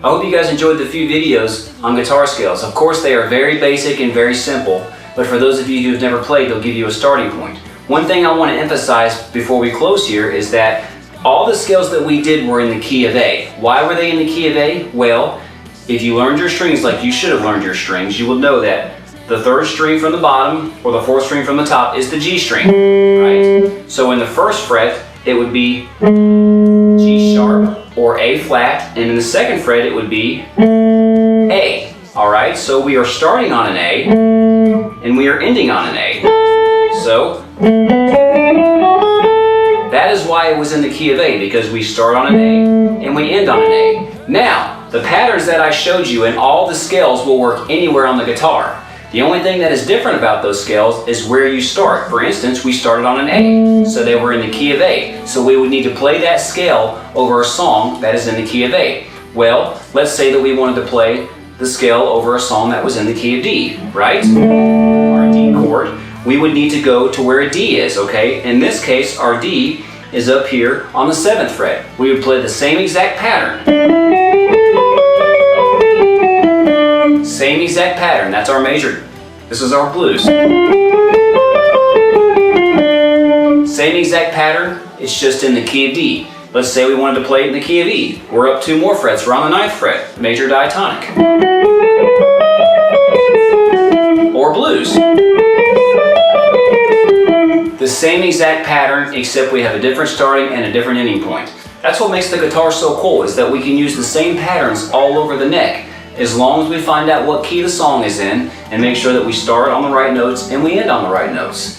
I hope you guys enjoyed the few videos on guitar scales. Of course, they are very basic and very simple, but for those of you who have never played, they'll give you a starting point. One thing I want to emphasize before we close here is that all the scales that we did were in the key of A. Why were they in the key of A? Well, if you learned your strings like you should have learned your strings, you will know that the third string from the bottom or the fourth string from the top is the G string, right? So in the first fret, it would be G sharp or A flat, and in the second fret, it would be A. All right, so we are starting on an A, and we are ending on an A. So that is why it was in the key of A, because we start on an A and we end on an A. Now, the patterns that I showed you and all the scales will work anywhere on the guitar. The only thing that is different about those scales is where you start. For instance, we started on an A, so they were in the key of A. So we would need to play that scale over a song that is in the key of A. Well, let's say that we wanted to play the scale over a song that was in the key of D, right? Our D chord. We would need to go to where a D is, okay? In this case, our D is up here on the 7th fret. We would play the same exact pattern. Same exact pattern, that's our major. This is our blues. Same exact pattern, it's just in the key of D. Let's say we wanted to play it in the key of E. We're up 2 more frets, we're on the 9th fret, major diatonic. Or blues. The same exact pattern, except we have a different starting and a different ending point. That's what makes the guitar so cool, is that we can use the same patterns all over the neck, as long as we find out what key the song is in and make sure that we start on the right notes and we end on the right notes.